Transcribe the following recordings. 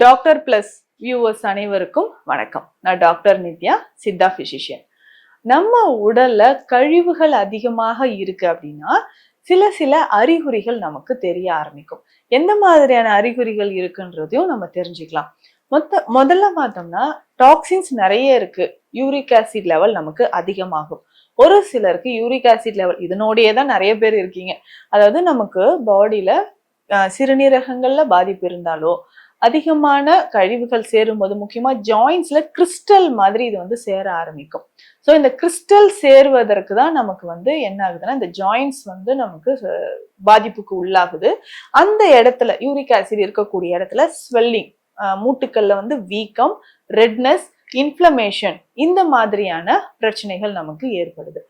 Doctor plus viewers அனைவருக்கும் வணக்கம். நான் டாக்டர் நித்யா, சித்தா பிசிஷியன். நம்ம உடல்ல கழிவுகள் அதிகமாக இருக்கு அப்படின்னா சில அறிகுறிகள் நமக்கு தெரிய ஆரம்பிக்கும். எந்த மாதிரியான அறிகுறிகள் இருக்குன்றதையும் நம்ம தெரிஞ்சுக்கலாம். முதல்ல பார்த்தோம்னா டாக்ஸின்ஸ் நிறைய இருக்கு. யூரிக் ஆசிட் லெவல் நமக்கு அதிகமாகும். ஒரு சிலருக்கு யூரிக் ஆசிட் லெவல் இதனோடயே தான் நிறைய பேர் இருக்கீங்க. அதாவது நமக்கு பாடியில சிறுநீரகங்கள்ல பாதிப்பு இருந்தாலோ, அதிகமான கழிவுகள் சேரும்போது முக்கியமா ஜாயின்ஸ்ல கிறிஸ்டல் மாதிரி இது வந்து சேர ஆரம்பிக்கும். ஸோ இந்த கிறிஸ்டல் சேருவதற்கு தான் நமக்கு வந்து என்ன ஆகுதுன்னா, இந்த ஜாயின்ஸ் வந்து நமக்கு பாதிப்புக்கு உள்ளாகுது. அந்த இடத்துல யூரிக் ஆசிட் இருக்கக்கூடிய இடத்துல ஸ்வெல்லிங், மூட்டுக்கள்ல வந்து வீக்கம், ரெட்னஸ், இன்ஃப்ளமேஷன், இந்த மாதிரியான பிரச்சனைகள் நமக்கு ஏற்படுது.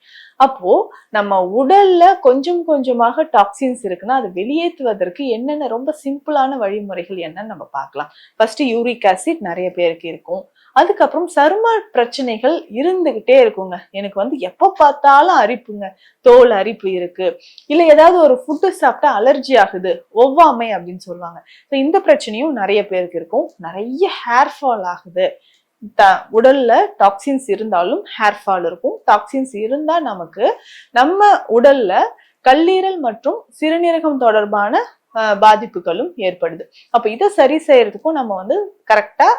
அப்போ நம்ம உடல்ல கொஞ்சம் கொஞ்சமாக டாக்ஸின்ஸ் இருக்குன்னா அதை வெளியேற்றுவதற்கு என்னென்ன ரொம்ப சிம்பிளான வழிமுறைகள் என்னன்னு நம்ம பார்க்கலாம். ஃபர்ஸ்ட் யூரிக் ஆசிட் நிறைய பேருக்கு இருக்கும். அதுக்கப்புறம் சரும பிரச்சனைகள் இருந்துகிட்டே இருக்குங்க. எனக்கு வந்து எப்ப பார்த்தாலும் அரிப்புங்க, தோல் அரிப்பு இருக்கு, இல்ல ஏதாவது ஒரு ஃபுட்டு சாப்பிட்டா அலர்ஜி ஆகுது, ஒவ்வாமை அப்படின்னு சொல்லுவாங்க. இந்த பிரச்சனையும் நிறைய பேருக்கு இருக்கும். நிறைய ஹேர் ஃபால் ஆகுது. உடல்ல டாக்ஸின்ஸ் இருந்தாலும் ஹேர் ஃபால் இருக்கும். டாக்ஸின்ஸ் இருந்தா நமக்கு நம்ம உடல்ல கல்லீரல் மற்றும் சிறுநீரகம் தொடர்பான பாதிப்புகளும் ஏற்படுது. அப்ப இதை சரி செய்யறதுக்கும் நம்ம வந்து கரெக்டா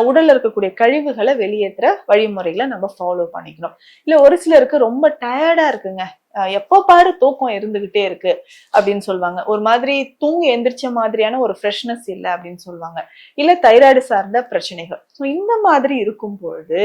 உடல்ல இருக்கக்கூடிய கழிவுகளை வெளியேற்ற வழிமுறைகளை நம்ம ஃபாலோ பண்ணிக்கணும். இல்ல ஒரு சிலருக்கு ரொம்ப டயர்டா இருக்குங்க, எப்போ பாரு தூக்கம் இருந்துகிட்டே இருக்கு அப்படின்னு சொல்லுவாங்க. ஒரு மாதிரி தூங்கி எந்திரிச்ச மாதிரியான ஒரு ஃப்ரெஷ்னஸ் இல்லை அப்படின்னு சொல்லுவாங்க. இல்ல தைராய்டு சார்ந்த பிரச்சனைகள். இந்த மாதிரி இருக்கும் பொழுது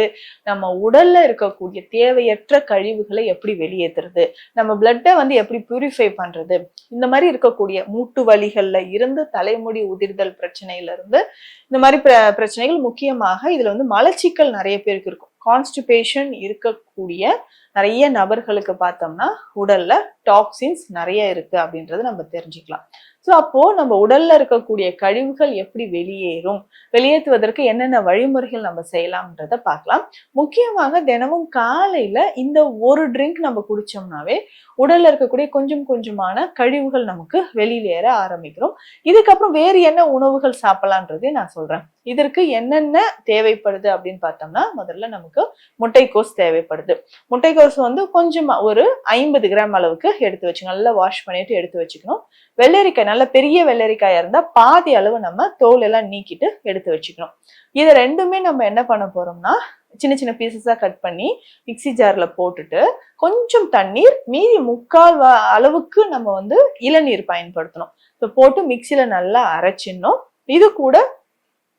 நம்ம உடல்ல இருக்கக்கூடிய தேவையற்ற கழிவுகளை எப்படி வெளியேற்றுறது, நம்ம பிளட்டை வந்து எப்படி பியூரிஃபை பண்றது, இந்த மாதிரி இருக்கக்கூடிய மூட்டு வலிகள்ல இருந்து தலைமுடி உதிர்தல் பிரச்சனையில இருந்து இந்த மாதிரி பிரச்சனைகள், முக்கியமாக இதுல வந்து மலச்சிக்கல் நிறைய பேருக்கு இருக்கும். கான்ஸ்டிபேஷன் இருக்கக்கூடிய நிறைய நபர்களுக்கு பார்த்தோம்னா உடல்ல டாக்ஸின்ஸ் நிறைய இருக்கு அப்படின்றத நம்ம தெரிஞ்சுக்கலாம். ஸோ அப்போ நம்ம உடல்ல இருக்கக்கூடிய கழிவுகள் எப்படி வெளியேறும், வெளியேற்றுவதற்கு என்னென்ன வழிமுறைகள் நம்ம செய்யலாம்ன்றத பார்க்கலாம். முக்கியமாக தினமும் காலையில இந்த ஒரு ட்ரிங்க் நம்ம குடிச்சோம்னாவே உடல்ல இருக்கக்கூடிய கொஞ்சம் கொஞ்சமான கழிவுகள் நமக்கு வெளியேற ஆரம்பிக்கிறோம். இதுக்கப்புறம் வேறு என்ன உணவுகள் சாப்பிடலான்றதே நான் சொல்றேன். இதற்கு என்னென்ன தேவைப்படுது அப்படின்னு பார்த்தோம்னா, முதல்ல நமக்கு முட்டைக்கோஸ் தேவைப்படுது. முட்டைக்கோஸ் வந்து கொஞ்சமா ஒரு 50 கிராம் அளவுக்கு எடுத்து வச்சு நல்லா வாஷ் பண்ணிட்டு எடுத்து வச்சுக்கணும். வெள்ளரிக்காய், நல்ல பெரிய வெள்ளரிக்காயா இருந்தா பாதி அளவு நம்ம தோல் எல்லாம் நீக்கிட்டு எடுத்து வச்சுக்கணும். இது ரெண்டுமே நம்ம என்ன பண்ண போறோம்னா, சின்ன சின்ன பீசஸா கட் பண்ணி மிக்சி ஜார்ல போட்டுட்டு கொஞ்சம் தண்ணீர், மீதி முக்கால் அளவுக்கு நம்ம வந்து இளநீர் பயன்படுத்தணும். போட்டு மிக்சியில நல்லா அரைச்சிடணும். இது கூட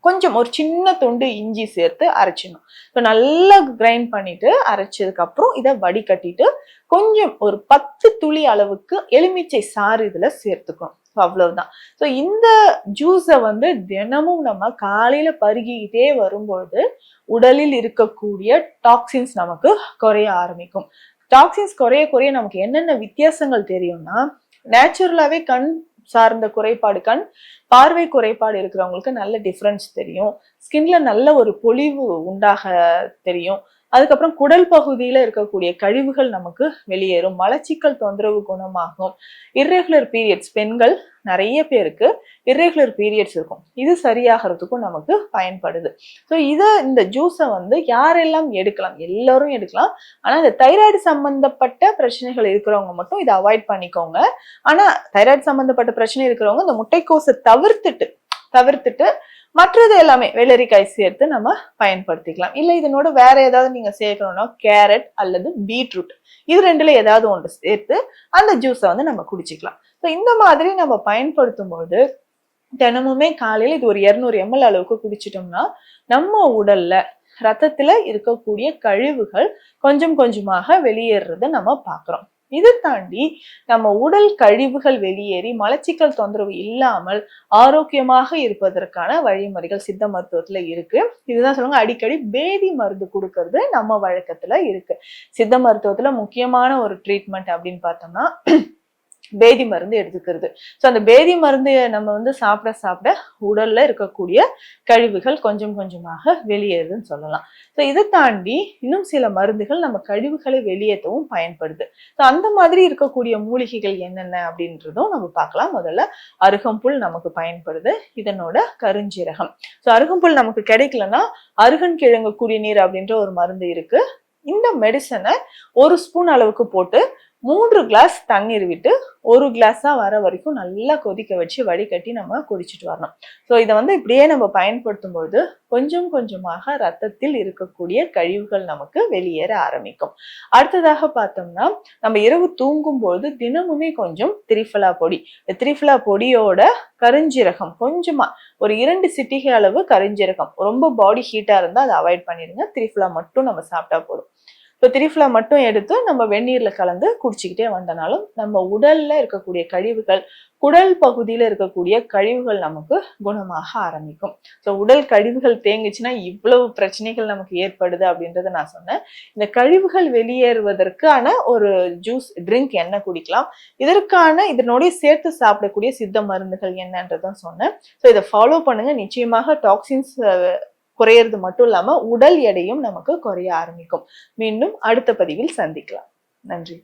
கொஞ்சம் ஒரு சின்ன துண்டு இஞ்சி சேர்த்து அரைச்சிடணும். நல்லா கிரைண்ட் பண்ணிட்டு அரைச்சதுக்கு அப்புறம் இதை வடிகட்டிட்டு கொஞ்சம் ஒரு 10 துளி அளவுக்கு எலுமிச்சை சாறு இதுல சேர்த்துக்கணும். அவ்வளவுதான். இந்த ஜூஸை வந்து தினமும் நம்ம காலையில பருகிக்கிட்டே வரும்பொழுது உடலில் இருக்கக்கூடிய டாக்ஸின்ஸ் நமக்கு குறைய ஆரம்பிக்கும். டாக்ஸின்ஸ் குறைய குறைய நமக்கு என்னென்ன வித்தியாசங்கள் தெரியும்னா, நேச்சுரலாவே கண் சார்ந்த குறைபாடு, கண் பார்வை குறைபாடு இருக்கிறவங்களுக்கு நல்ல டிஃபரன்ஸ் தெரியும். ஸ்கின்ல நல்ல ஒரு பொலிவு உண்டாக தெரியும். அதுக்கப்புறம் குடல் பகுதியில இருக்கக்கூடிய கழிவுகள் நமக்கு வெளியேறும். மலச்சிக்கல் தொந்தரவு குணமாகும். இர்ரெகுலர் பீரியட்ஸ், பெண்கள் நிறைய பேருக்கு இர்ரெகுலர் பீரியட்ஸ் இருக்கும். இது சரியாகிறதுக்கும் நமக்கு பயன்படுது. இந்த ஜூஸை வந்து யாரெல்லாம் எடுக்கலாம்? எல்லாரும் எடுக்கலாம். ஆனா இந்த தைராய்டு சம்பந்தப்பட்ட பிரச்சனைகள் இருக்கிறவங்க மட்டும் இதை அவாய்ட் பண்ணிக்கோங்க. ஆனா தைராய்டு சம்பந்தப்பட்ட பிரச்சனை இருக்கிறவங்க இந்த முட்டைக்கோஸை தவிர்த்துட்டு மற்றது எல்லாமே வெள்ளரிக்காய் சேர்த்து நம்ம பயன்படுத்திக்கலாம். இல்ல இதனோட வேற ஏதாவது நீங்க சேர்க்கணும்னா கேரட் அல்லது பீட்ரூட், இது ரெண்டுல ஏதாவது ஒன்று சேர்த்து அந்த ஜூஸை வந்து நம்ம குடிச்சிக்கலாம். இந்த மாதிரி நம்ம பயன்படுத்தும் போது தினமுமே காலையில இது ஒரு 200 ml அளவுக்கு குடிச்சிட்டோம்னா நம்ம உடல்ல ரத்தத்துல இருக்கக்கூடிய கழிவுகள் கொஞ்சம் கொஞ்சமாக வெளியேறத நம்ம பாக்குறோம். இதை தாண்டி நம்ம உடல் கழிவுகள் வெளியேறி மலச்சிக்கல் தொந்தரவு இல்லாமல் ஆரோக்கியமாக இருப்பதற்கான வழிமுறைகள் சித்த மருத்துவத்துல இருக்கு. இதுதான் சொல்லுவாங்க, அடிக்கடி பேதி மருந்து கொடுக்கறது நம்ம வழக்கத்துல இருக்கு. சித்த மருத்துவத்துல முக்கியமான ஒரு ட்ரீட்மெண்ட் அப்படின்னு பார்த்தோம்னா பேதி மருந்து எடுத்துக்கிறது. ஸோ அந்த பேதி மருந்து நம்ம வந்து சாப்பிட சாப்பிட உடல்ல இருக்கக்கூடிய கழிவுகள் கொஞ்சம் கொஞ்சமாக வெளியேறுதுன்னு சொல்லலாம். ஸோ இதை தாண்டி இன்னும் சில மருந்துகள் நம்ம கழிவுகளை வெளியேற்றவும் பயன்படுது. ஸோ அந்த மாதிரி இருக்கக்கூடிய மூலிகைகள் என்னென்ன அப்படின்றதும் நம்ம பார்க்கலாம். முதல்ல அருகம்புல் நமக்கு பயன்படுது. இதனோட கருஞ்சீரகம். ஸோ அருகம்புல் நமக்கு கிடைக்கலன்னா அருகன் கிழங்கு குடிநீர் அப்படின்ற ஒரு மருந்து இருக்கு. இந்த மெடிசனை 1 ஸ்பூன் அளவுக்கு போட்டு 3 கிளாஸ் தண்ணீர் விட்டு 1 கிளாஸா வர வரைக்கும் நல்லா கொதிக்க வச்சு வடிகட்டி நம்ம குடிச்சிட்டு வரணும். ஸோ இதை வந்து இப்படியே நம்ம பயன்படுத்தும் பொழுது கொஞ்சம் கொஞ்சமாக ரத்தத்தில் இருக்கக்கூடிய கழிவுகள் நமக்கு வெளியேற ஆரம்பிக்கும். அடுத்ததாக பார்த்தோம்னா நம்ம இரவு தூங்கும் பொழுது தினமுமே கொஞ்சம் திரிஃபலா பொடி, திரிஃபலா பொடியோட கருஞ்சீரகம் கொஞ்சமா ஒரு 2 சிட்டிகை அளவு கருஞ்சீரகம், ரொம்ப பாடி ஹீட்டா இருந்தா அதை அவாய்ட் பண்ணிடுங்க. திரிஃபலா மட்டும் நம்ம சாப்பிட்டா போதும். இப்போ திரிஃபலா மட்டும் எடுத்து நம்ம வெந்நீர்ல கலந்து குடிச்சிக்கிட்டே வந்தனாலும் நம்ம உடல்ல இருக்கக்கூடிய கழிவுகள், குடல் பகுதியில இருக்கக்கூடிய கழிவுகள் நமக்கு குணமாக ஆரம்பிக்கும். ஸோ உடல் கழிவுகள் தேங்குச்சுன்னா இவ்வளவு பிரச்சனைகள் நமக்கு ஏற்படுது அப்படின்றத நான் சொன்னேன். இந்த கழிவுகள் வெளியேறுவதற்கான ஒரு ஜூஸ் ட்ரிங்க் என்ன குடிக்கலாம், இதனோட சேர்த்து சாப்பிடக்கூடிய சித்த மருந்துகள் என்னன்றதான் சொன்னேன். ஸோ இதை ஃபாலோ பண்ணுங்க. நிச்சயமாக டாக்ஸின்ஸ் குறையிறது மட்டும் இல்லாம உடல் எடையும் நமக்கு குறைய ஆரம்பிக்கும். மீண்டும் அடுத்த பதிவில் சந்திக்கலாம். நன்றி.